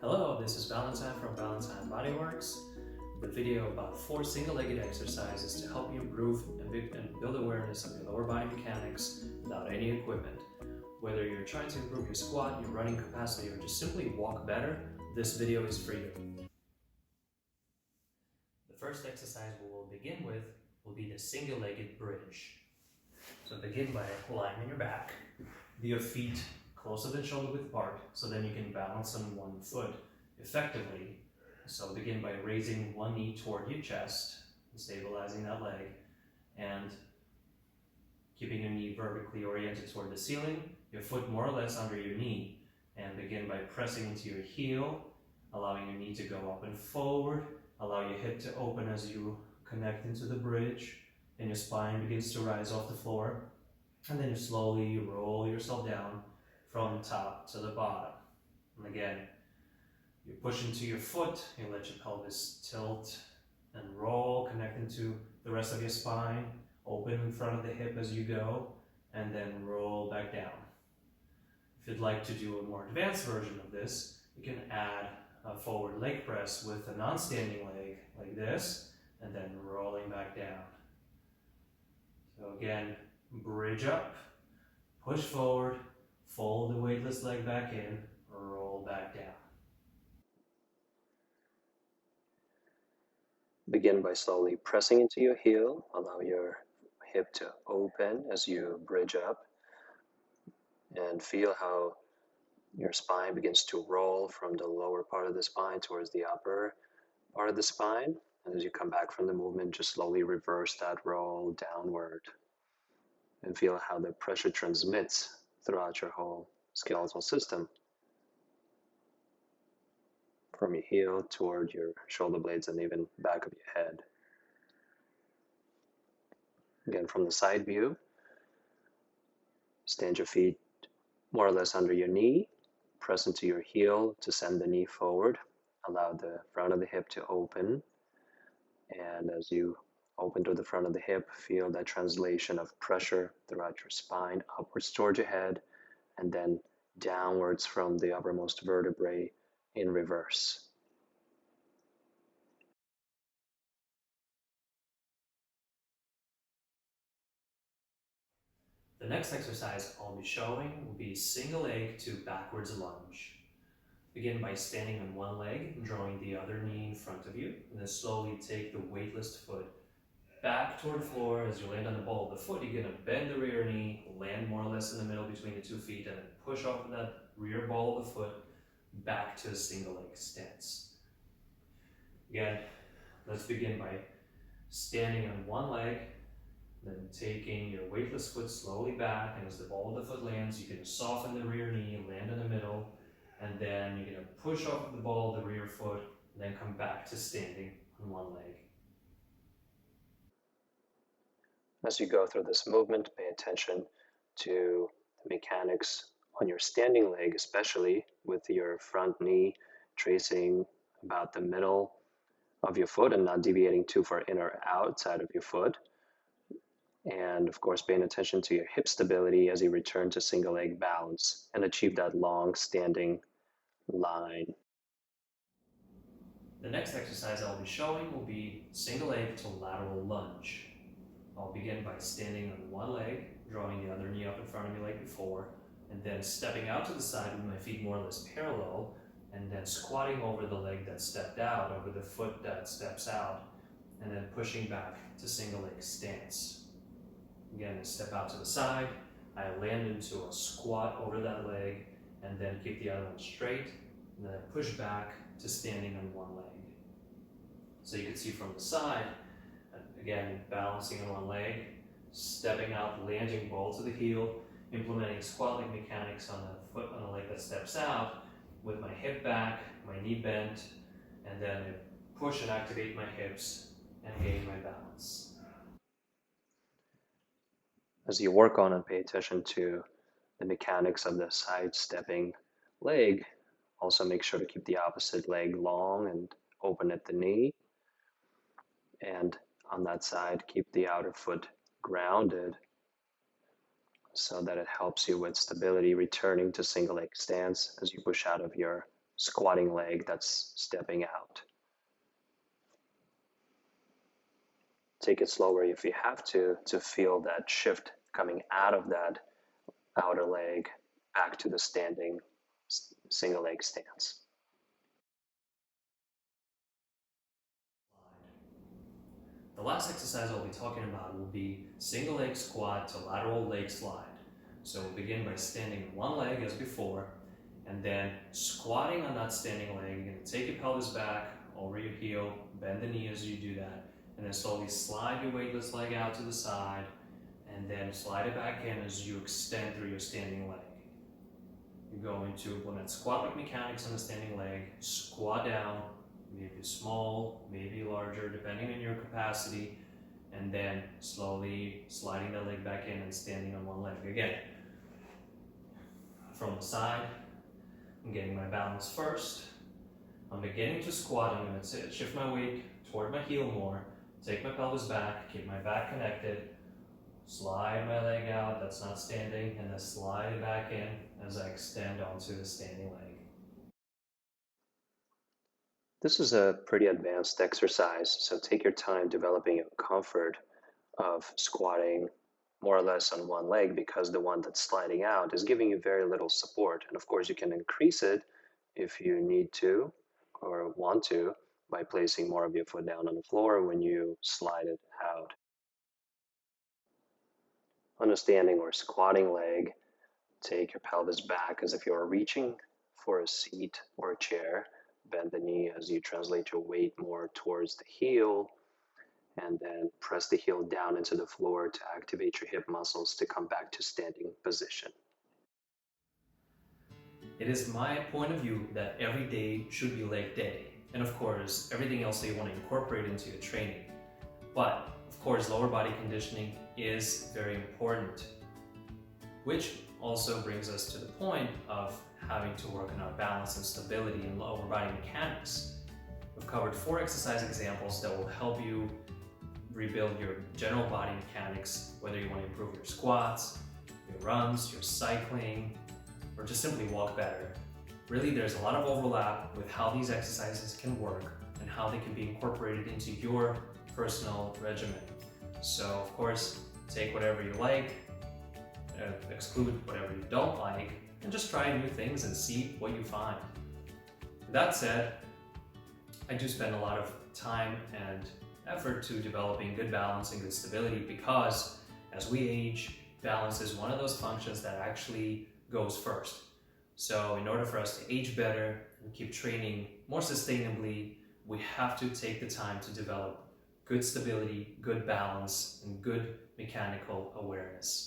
Hello, this is Valentine from Valentine Bodyworks, the video about 4 single-legged exercises to help you improve and build awareness of your lower body mechanics without any equipment. Whether you're trying to improve your squat, your running capacity, or just simply walk better, this video is for you. The first exercise we will begin with will be the single-legged bridge. So begin by lying on your back, with your feet closer than shoulder width apart, so then you can balance on one foot effectively. So begin by raising one knee toward your chest and stabilizing that leg, and keeping your knee vertically oriented toward the ceiling, your foot more or less under your knee, and begin by pressing into your heel, allowing your knee to go up and forward, allow your hip to open as you connect into the bridge, and your spine begins to rise off the floor, and then you slowly roll yourself down from top to the bottom. And again, you push into your foot, you let your pelvis tilt and roll, connect into the rest of your spine, open in front of the hip as you go, and then roll back down. If you'd like to do a more advanced version of this, you can add a forward leg press with a non-standing leg like this, and then rolling back down. So again, bridge up, push forward, fold the weightless leg back in, roll back down. Begin by slowly pressing into your heel. Allow your hip to open as you bridge up, and feel how your spine begins to roll from the lower part of the spine towards the upper part of the spine. And as you come back from the movement, just slowly reverse that roll downward, and feel how the pressure transmits throughout your whole skeletal system, from your heel toward your shoulder blades and even back of your head. Again, from the side view, stand your feet more or less under your knee, press into your heel to send the knee forward, allow the front of the hip to open, and as you open to the front of the hip, feel that translation of pressure throughout your spine, upwards toward your head, and then downwards from the uppermost vertebrae in reverse. The next exercise I'll be showing will be single leg to backwards lunge. Begin by standing on one leg, drawing the other knee in front of you, and then slowly take the weightless foot back toward the floor. As you land on the ball of the foot, you're going to bend the rear knee, land more or less in the middle between the 2 feet, and then push off that rear ball of the foot back to a single leg stance. Again, let's begin by standing on one leg, then taking your weightless foot slowly back, and as the ball of the foot lands, you can soften the rear knee, land in the middle, and then you're going to push off the ball of the rear foot, and then come back to standing on one leg. As you go through this movement, pay attention to the mechanics on your standing leg, especially with your front knee tracing about the middle of your foot and not deviating too far in or outside of your foot. And of course, paying attention to your hip stability as you return to single leg balance and achieve that long standing line. The next exercise I'll be showing will be single leg to lateral lunge. I'll begin by standing on one leg, drawing the other knee up in front of me like before, and then stepping out to the side with my feet more or less parallel, and then squatting over the leg that stepped out, over the foot that steps out, and then pushing back to single leg stance. Again, I step out to the side, I land into a squat over that leg, and then keep the other one straight, and then I push back to standing on one leg. So you can see from the side, again, balancing on one leg, stepping out, landing ball to the heel, implementing squat leg mechanics on the foot on the leg that steps out, with my hip back, my knee bent, and then I push and activate my hips and gain my balance. As you work on and pay attention to the mechanics of the side stepping leg, also make sure to keep the opposite leg long and open at the knee. And on that side, keep the outer foot grounded so that it helps you with stability, returning to single leg stance as you push out of your squatting leg that's stepping out. Take it slower if you have to feel that shift coming out of that outer leg back to the standing single leg stance. The last exercise I'll be talking about will be single leg squat to lateral leg slide. So we'll begin by standing on one leg as before, and then squatting on that standing leg. You're going to take your pelvis back over your heel, bend the knee as you do that, and then slowly slide your weightless leg out to the side, and then slide it back in as you extend through your standing leg. You're going to implement squat-like mechanics on the standing leg, squat down, maybe small, maybe larger, depending on your capacity, and then slowly sliding the leg back in and standing on one leg again. From the side, I'm getting my balance first. I'm beginning to squat. I'm going to shift my weight toward my heel more, take my pelvis back, keep my back connected, slide my leg out that's not standing, and then slide it back in as I extend onto the standing leg. This is a pretty advanced exercise, so take your time developing a comfort of squatting more or less on one leg, because the one that's sliding out is giving you very little support. And of course, you can increase it if you need to or want to by placing more of your foot down on the floor when you slide it out. On a standing or squatting leg, take your pelvis back as if you are reaching for a seat or a chair. Bend the knee as you translate your weight more towards the heel, and then press the heel down into the floor to activate your hip muscles to come back to standing position. It is my point of view that every day should be leg day, and of course, everything else that you want to incorporate into your training. But of course, lower body conditioning is very important, which also brings us to the point of having to work on our balance and stability in lower body mechanics. We've covered 4 exercise examples that will help you rebuild your general body mechanics, whether you want to improve your squats, your runs, your cycling, or just simply walk better. Really, there's a lot of overlap with how these exercises can work and how they can be incorporated into your personal regimen. So, of course, take whatever you like, exclude whatever you don't like, and just try new things and see what you find. With that said, I do spend a lot of time and effort to developing good balance and good stability, because as we age, balance is one of those functions that actually goes first. So in order for us to age better and keep training more sustainably, we have to take the time to develop good stability, good balance, and good mechanical awareness.